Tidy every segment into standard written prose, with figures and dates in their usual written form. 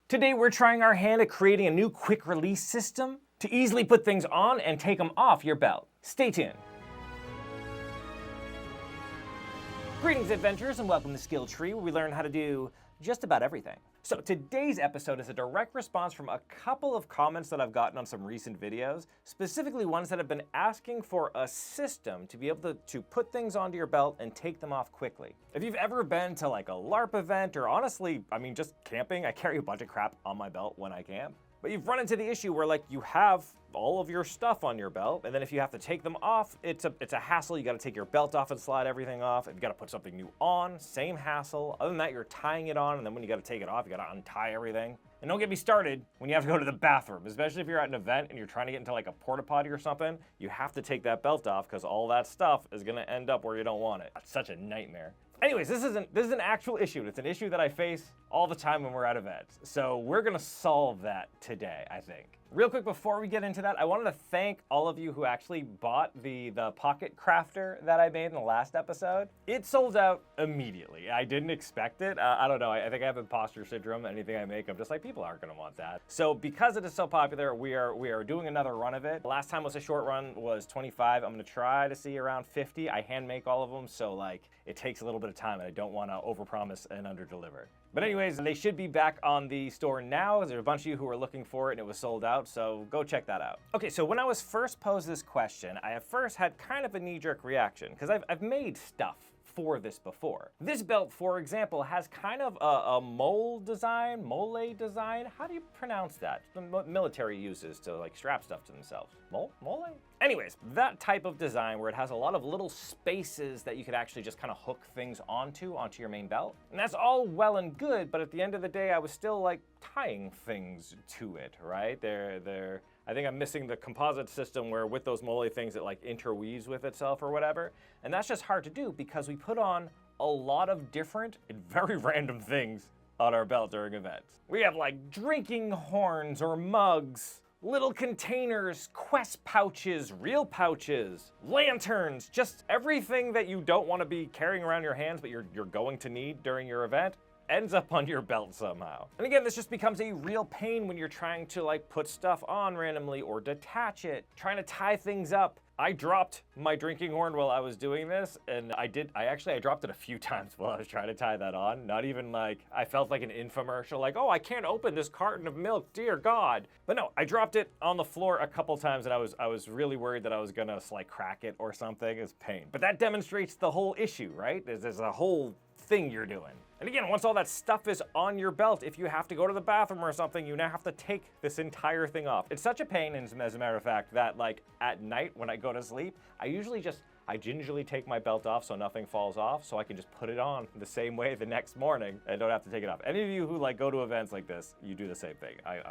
Today we're trying our hand at creating a new quick release system to easily put things on and take them off your belt. Stay tuned. Greetings adventurers and welcome to Skill Tree, where we learn how to do just about everything. So today's episode is a direct response from a couple of comments that I've gotten on some recent videos, specifically ones that have been asking for a system to be able to put things onto your belt and take them off quickly. If you've ever been to like a LARP event, or honestly, just camping, I carry a bunch of crap on my belt when I camp. But you've run into the issue where like you have all of your stuff on your belt, and then if you have to take them off, it's a hassle. You gotta take your belt off and slide everything off. If you gotta put something new on, same hassle. Other than that, you're tying it on, and then when you gotta take it off, you gotta untie everything. And don't get me started when you have to go to the bathroom, especially if you're at an event and you're trying to get into like a porta potty or something, you have to take that belt off because all that stuff is gonna end up where you don't want it. It's such a nightmare. Anyways, this is an actual issue. It's an issue that I face all the time when we're at events. So we're gonna solve that today, I think. Real quick before we get into that, I wanted to thank all of you who actually bought the pocket crafter that I made in the last episode. It sold out immediately. I didn't expect it. I don't know, I think I have imposter syndrome. Anything I make, I'm just like, people aren't gonna want that. So because it is so popular, we are doing another run of it. Last time was a short run, was 25. I'm gonna try to see around 50. I hand make all of them, so like it takes a little bit of time and I don't wanna overpromise and underdeliver. But anyways, they should be back on the store now. There's a bunch of you who were looking for it and it was sold out, so go check that out. Okay, so when I was first posed this question, I at first had kind of a knee-jerk reaction, because I've made stuff for this before. This belt, for example, has kind of a mole design. How do you pronounce that? The military uses to like strap stuff to themselves. Mole? Anyways, that type of design where it has a lot of little spaces that you could actually just kind of hook things onto your main belt. And that's all well and good, but at the end of the day, I was still like tying things to it, right? I think I'm missing the composite system where with those mole things it like interweaves with itself or whatever. And that's just hard to do because we put on a lot of different and very random things on our belt during events. We have like drinking horns or mugs, little containers, quest pouches, real pouches, lanterns, just everything that you don't want to be carrying around your hands but you're going to need during your event ends up on your belt somehow. And again, this just becomes a real pain when you're trying to like put stuff on randomly or detach it, trying to tie things up. I dropped my drinking horn while I was doing this, and I dropped it a few times while I was trying to tie that on. Not even like, I felt like an infomercial, like, oh, I can't open this carton of milk, dear God. But no, I dropped it on the floor a couple times, and I was really worried that I was gonna like crack it or something. It's pain. But that demonstrates the whole issue, right? There's a whole thing you're doing. And again, once all that stuff is on your belt, if you have to go to the bathroom or something, you now have to take this entire thing off. It's such a pain, and as a matter of fact, that like at night when I go to sleep, I gingerly take my belt off so nothing falls off, so I can just put it on the same way the next morning and don't have to take it off. Any of you who like go to events like this, you do the same thing. I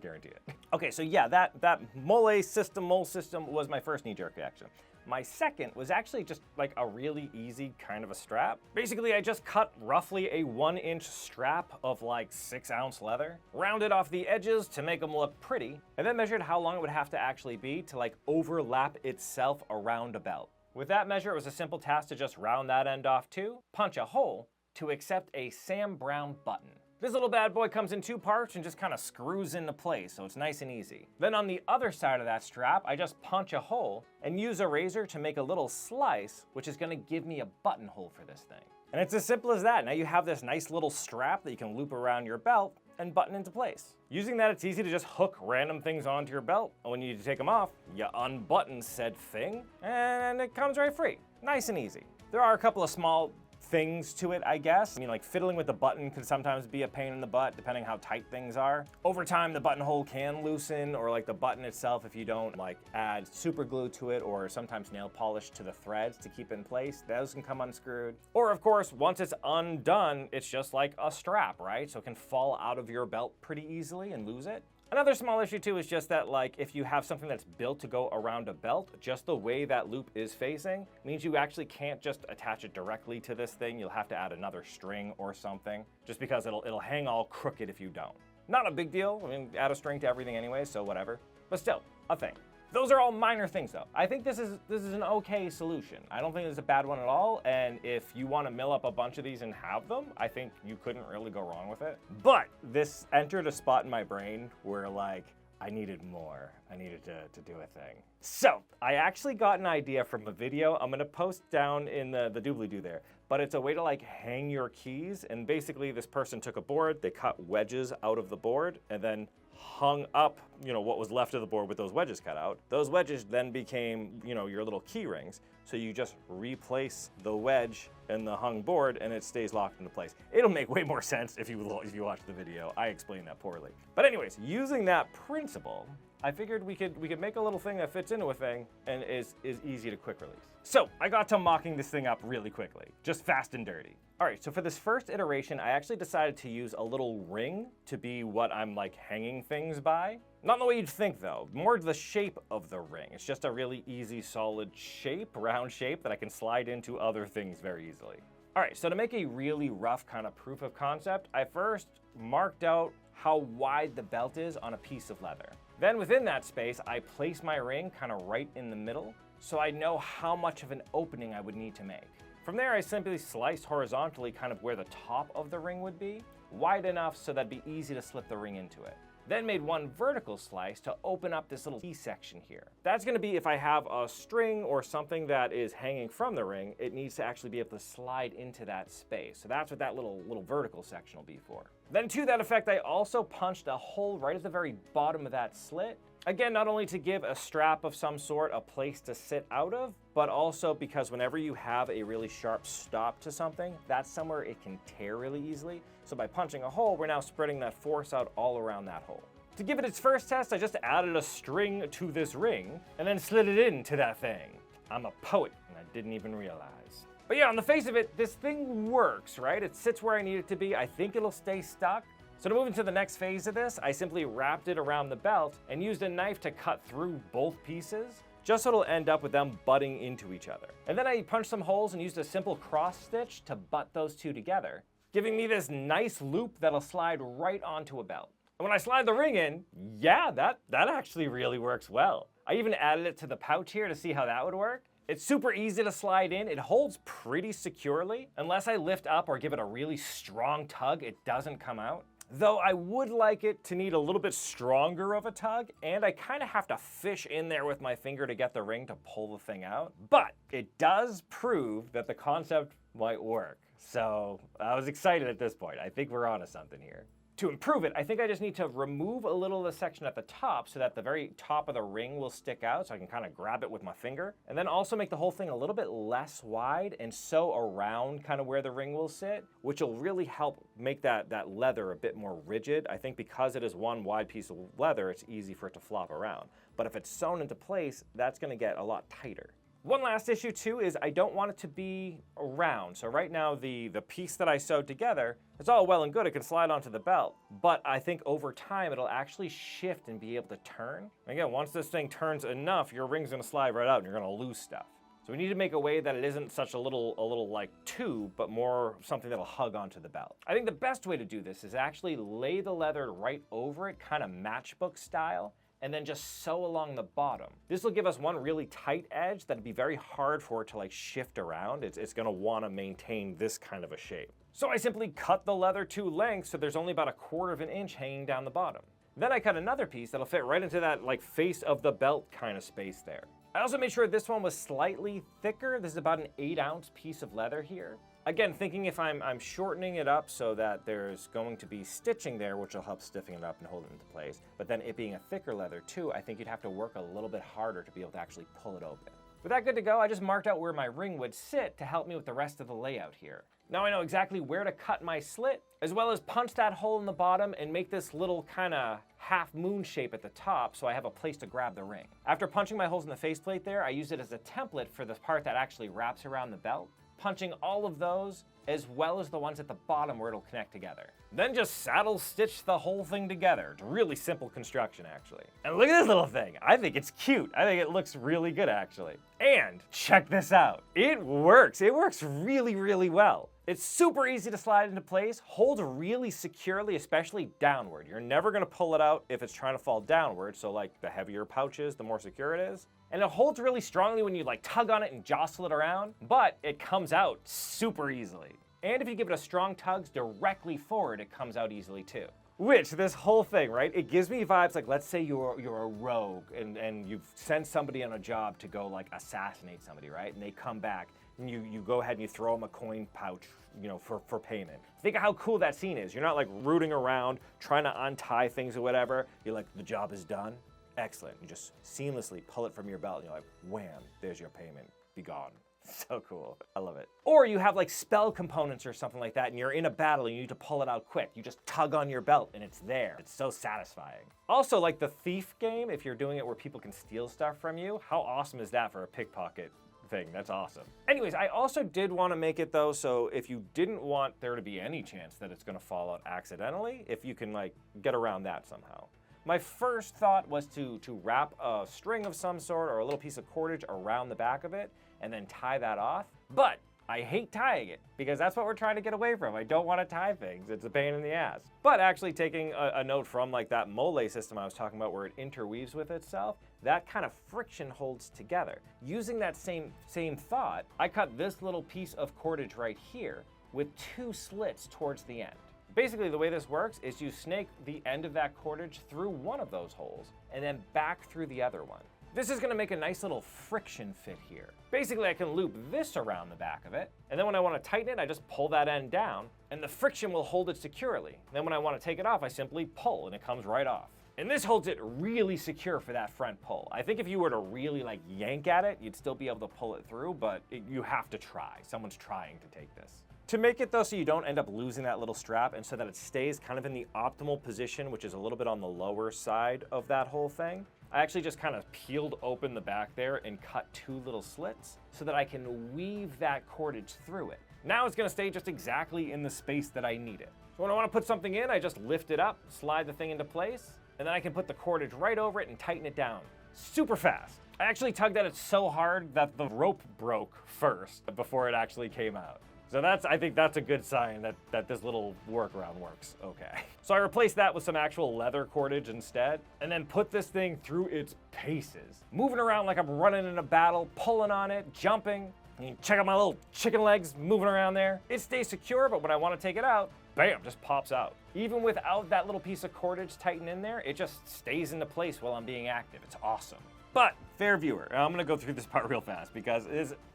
guarantee it. Okay, so yeah, that mole system was my first knee-jerk reaction. My second was actually just like a really easy kind of a strap. Basically, I just cut roughly a 1-inch strap of like 6-ounce leather, rounded off the edges to make them look pretty, and then measured how long it would have to actually be to like overlap itself around a belt. With that measure, it was a simple task to just round that end off too, punch a hole to accept a Sam Browne button. This little bad boy comes in 2 parts and just kind of screws into place, so it's nice and easy. Then on the other side of that strap, I just punch a hole and use a razor to make a little slice, which is gonna give me a buttonhole for this thing. And it's as simple as that. Now you have this nice little strap that you can loop around your belt and button into place. Using that, it's easy to just hook random things onto your belt, and when you need to take them off, you unbutton said thing, and it comes right free. Nice and easy. There are a couple of small things to it, I guess. Like fiddling with the button can sometimes be a pain in the butt depending how tight things are. Over time, the buttonhole can loosen, or like the button itself, if you don't like add super glue to it or sometimes nail polish to the threads to keep in place, those can come unscrewed. Or of course, once it's undone, it's just like a strap, right? So it can fall out of your belt pretty easily and lose it. Another small issue too is just that like if you have something that's built to go around a belt, just the way that loop is facing means you actually can't just attach it directly to this thing. You'll have to add another string or something, just because it'll hang all crooked if you don't. Not a big deal. Add a string to everything anyway, so whatever. But still, a thing. Those are all minor things though. I think this is an okay solution. I don't think it's a bad one at all, and if you want to mill up a bunch of these and have them, I think you couldn't really go wrong with it. But this entered a spot in my brain where like, I needed more. I needed to do a thing. So I actually got an idea from a video. I'm gonna post down in the doobly-doo there, but it's a way to like hang your keys. And basically this person took a board, they cut wedges out of the board and then hung up, you know, what was left of the board with those wedges cut out. Those wedges then became, you know, your little key rings. So you just replace the wedge in the hung board and it stays locked into place. It'll make way more sense if you watch the video. I explained that poorly. But anyways, using that principle, I figured we could make a little thing that fits into a thing and is easy to quick release. So I got to mocking this thing up really quickly, just fast and dirty. All right, so for this first iteration, I actually decided to use a little ring to be what I'm like hanging things by. Not in the way you'd think though, more the shape of the ring. It's just a really easy, solid shape, round shape that I can slide into other things very easily. All right, so to make a really rough kind of proof of concept, I first marked out how wide the belt is on a piece of leather. Then within that space, I place my ring kind of right in the middle, so I know how much of an opening I would need to make. From there, I simply sliced horizontally kind of where the top of the ring would be, wide enough so that'd be easy to slip the ring into it. Then made one vertical slice to open up this little key section here. That's gonna be if I have a string or something that is hanging from the ring, it needs to actually be able to slide into that space. So that's what that little vertical section will be for. Then to that effect, I also punched a hole right at the very bottom of that slit. Again, not only to give a strap of some sort a place to sit out of, but also because whenever you have a really sharp stop to something, that's somewhere it can tear really easily. So by punching a hole, we're now spreading that force out all around that hole. To give it its first test, I just added a string to this ring and then slid it into that thing. I'm a poet and I didn't even realize. But yeah, on the face of it, this thing works, right? It sits where I need it to be. I think it'll stay stuck. So to move into the next phase of this, I simply wrapped it around the belt and used a knife to cut through both pieces, just so it'll end up with them butting into each other. And then I punched some holes and used a simple cross stitch to butt those two together, giving me this nice loop that'll slide right onto a belt. And when I slide the ring in, yeah, that actually really works well. I even added it to the pouch here to see how that would work. It's super easy to slide in. It holds pretty securely. Unless I lift up or give it a really strong tug, it doesn't come out. Though I would like it to need a little bit stronger of a tug, and I kind of have to fish in there with my finger to get the ring to pull the thing out. But it does prove that the concept might work. So I was excited at this point. I think we're onto something here. To improve it, I think I just need to remove a little of the section at the top so that the very top of the ring will stick out so I can kind of grab it with my finger. And then also make the whole thing a little bit less wide and sew around kind of where the ring will sit, which will really help make that leather a bit more rigid. I think because it is one wide piece of leather, it's easy for it to flop around. But if it's sewn into place, that's going to get a lot tighter. One last issue too is I don't want it to be round. So right now the piece that I sewed together, it's all well and good, it can slide onto the belt, but I think over time it'll actually shift and be able to turn. Again, once this thing turns enough, your ring's gonna slide right out and you're gonna lose stuff. So we need to make a way that it isn't such a little like tube, but more something that'll hug onto the belt. I think the best way to do this is actually lay the leather right over it, kind of matchbook style, and then just sew along the bottom. This will give us one really tight edge that'd be very hard for it to like shift around. It's gonna wanna maintain this kind of a shape. So I simply cut the leather to length so there's only about 1/4 inch hanging down the bottom. Then I cut another piece that'll fit right into that like face of the belt kind of space there. I also made sure this one was slightly thicker. This is about an 8-ounce piece of leather here. Again, thinking if I'm shortening it up so that there's going to be stitching there, which will help stiffen it up and hold it into place. But then it being a thicker leather too, I think you'd have to work a little bit harder to be able to actually pull it open. With that good to go, I just marked out where my ring would sit to help me with the rest of the layout here. Now I know exactly where to cut my slit, as well as punch that hole in the bottom and make this little kind of half moon shape at the top so I have a place to grab the ring. After punching my holes in the faceplate there, I used it as a template for the part that actually wraps around the belt, punching all of those as well as the ones at the bottom where it'll connect together. Then just saddle stitch the whole thing together. It's a really simple construction actually. And look at this little thing. I think it's cute. I think it looks really good actually. And check this out. It works. It works really, really well. It's super easy to slide into place, holds really securely, especially downward. You're never gonna pull it out if it's trying to fall downward, so like the heavier pouch is, the more secure it is. And it holds really strongly when you like tug on it and jostle it around, but it comes out super easily. And if you give it a strong tug directly forward, it comes out easily too. Which, this whole thing, right, it gives me vibes like, let's say you're a rogue and you've sent somebody on a job to go like assassinate somebody, right? And they come back and you go ahead and you throw them a coin pouch, you know, for payment. Think of how cool that scene is. You're not like rooting around, trying to untie things or whatever. You're like, the job is done. Excellent. You just seamlessly pull it from your belt and you're like, wham, there's your payment. Be gone. So cool. I love it. Or you have like spell components or something like that and you're in a battle and you need to pull it out quick. You just tug on your belt and it's there. It's so satisfying. Also, like the thief game, if you're doing it where people can steal stuff from you, how awesome is that for a pickpocket thing? That's awesome. Anyways, I also did want to make it though, so if you didn't want there to be any chance that it's going to fall out accidentally, if you can like get around that somehow. My first thought was to wrap a string of some sort or a little piece of cordage around the back of it and then tie that off. But I hate tying it because that's what we're trying to get away from. I don't want to tie things. It's a pain in the ass. But actually taking a note from like that mole system I was talking about where it interweaves with itself, that kind of friction holds together. Using that same thought, I cut this little piece of cordage right here with 2 slits towards the end. Basically, the way this works is you snake the end of that cordage through one of those holes and then back through the other one. This is gonna make a nice little friction fit here. Basically, I can loop this around the back of it, and then when I wanna tighten it, I just pull that end down, and the friction will hold it securely. Then when I wanna take it off, I simply pull, and it comes right off. And this holds it really secure for that front pull. I think if you were to really like yank at it, you'd still be able to pull it through, but you have to try. Someone's trying to take this. To make it though so you don't end up losing that little strap and so that it stays kind of in the optimal position, which is a little bit on the lower side of that whole thing, I actually just kind of peeled open the back there and cut 2 little slits so that I can weave that cordage through it. Now it's gonna stay just exactly in the space that I need it. So when I wanna put something in, I just lift it up, slide the thing into place, and then I can put the cordage right over it and tighten it down. Super fast. I actually tugged at it so hard that the rope broke first before it actually came out. So I think that's a good sign that this little workaround works okay. So I replaced that with some actual leather cordage instead, and then put this thing through its paces. Moving around like I'm running in a battle, pulling on it, jumping. And you check out my little chicken legs moving around there. It stays secure, but when I want to take it out, bam, just pops out. Even without that little piece of cordage tightened in there, it just stays into place while I'm being active. It's awesome. But, fair viewer, and I'm gonna go through this part real fast because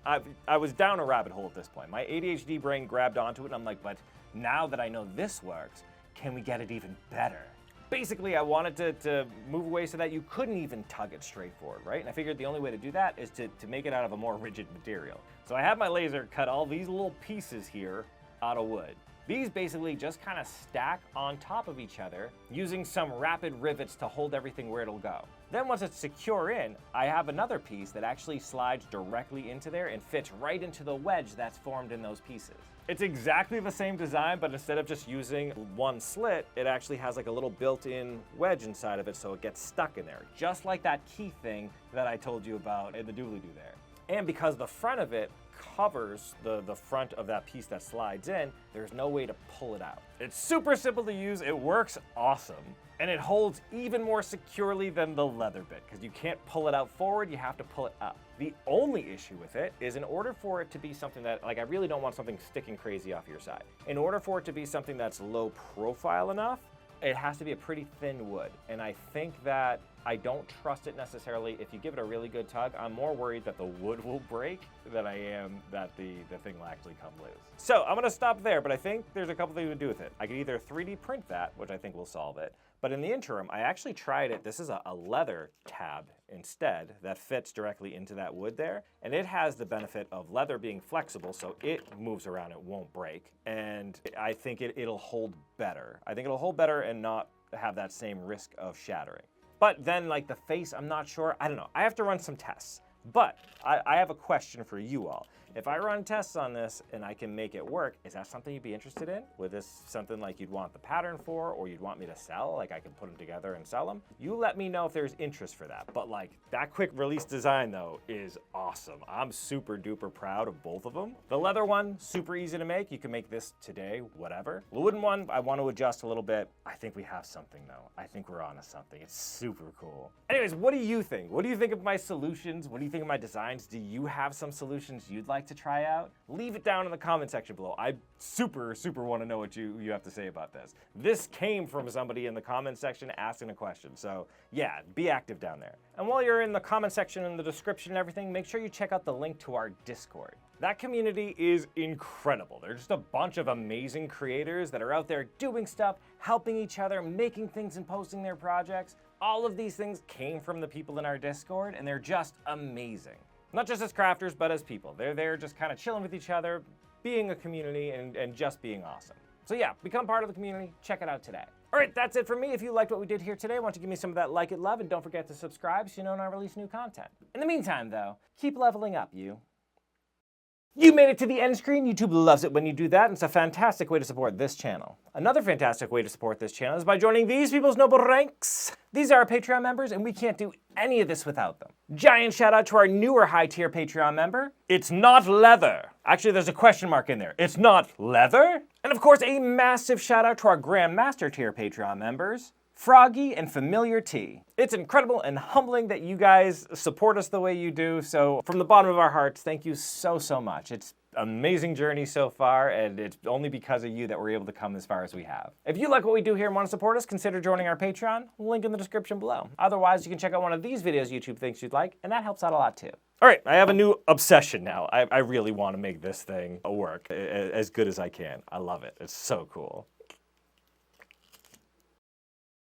I was down a rabbit hole at this point. My ADHD brain grabbed onto it and I'm like, but now that I know this works, can we get it even better? Basically, I wanted to move away so that you couldn't even tug it straight forward, right? And I figured the only way to do that is to make it out of a more rigid material. So I had my laser cut all these little pieces here out of wood. These basically just kind of stack on top of each other using some rapid rivets to hold everything where it'll go. Then once it's secure in, I have another piece that actually slides directly into there and fits right into the wedge that's formed in those pieces. It's exactly the same design, but instead of just using one slit, it actually has like a little built-in wedge inside of it so it gets stuck in there. Just like that key thing that I told you about in the doobly-doo there. And because the front of it covers the front of that piece that slides in, there's no way to pull it out. It's super simple to use, it works awesome, and it holds even more securely than the leather bit, because you can't pull it out forward, you have to pull it up. The only issue with it is in order for it to be something that, like I really don't want something sticking crazy off your side. In order for it to be something that's low profile enough, it has to be a pretty thin wood, and I think that I don't trust it necessarily. If you give it a really good tug, I'm more worried that the wood will break than I am that the thing will actually come loose. So I'm gonna stop there, but I think there's a couple things to do with it. I could either 3D print that, which I think will solve it, but in the interim, I actually tried it. This is a leather tab instead that fits directly into that wood there, and it has the benefit of leather being flexible, so it moves around, it won't break, and I think it'll hold better. I think it'll hold better and not have that same risk of shattering. But then like the face, I'm not sure, I don't know. I have to run some tests. But I have a question for you all. if I run tests on this and I can make it work, is that something you'd be interested in? Would this something like you'd want the pattern for, or you'd want me to sell? Like I can put them together and sell them? You let me know if there's interest for that. But like that quick release design though is awesome. I'm super duper proud of both of them. The leather one, super easy to make. You can make this today, whatever. The wooden one, I want to adjust a little bit. I think we have something though. I think we're onto something. It's super cool. Anyways, what do you think? What do you think of my solutions? What do you think of my designs? Do you have some solutions you'd like to try out? Leave it down in the comment section below. I super want to know what you have to say about this. This came from somebody in the comment section asking a question. So yeah, be active down there. And while you're in the comment section and the description and everything, make sure you check out the link to our Discord. That community is incredible. They're just a bunch of amazing creators that are out there doing stuff, helping each other, making things and posting their projects. All of these things came from the people in our Discord, and they're just amazing. Not just as crafters, but as people. They're there just kind of chilling with each other, being a community, and just being awesome. So yeah, become part of the community. Check it out today. All right, that's it for me. If you liked what we did here today, why don't you give me some of that like it love, and don't forget to subscribe so you know when I release new content. In the meantime, though, keep leveling up, you. You made it to the end screen. YouTube loves it when you do that, and it's a fantastic way to support this channel. Another fantastic way to support this channel is by joining these people's noble ranks. These are our Patreon members, and we can't do any of this without them. Giant shout out to our newer high-tier Patreon member. It's not leather. Actually, there's a question mark in there. It's not leather? And of course, a massive shout out to our Grandmaster tier Patreon members, Froggy and Familiar T. It's incredible and humbling that you guys support us the way you do, so from the bottom of our hearts, thank you so much. It's an amazing journey so far, and it's only because of you that we're able to come as far as we have. If you like what we do here and want to support us, consider joining our Patreon, link in the description below. Otherwise, you can check out one of these videos YouTube thinks you'd like, and that helps out a lot too. All right, I have a new obsession now. I really want to make this thing work as good as I can. I love it. It's so cool.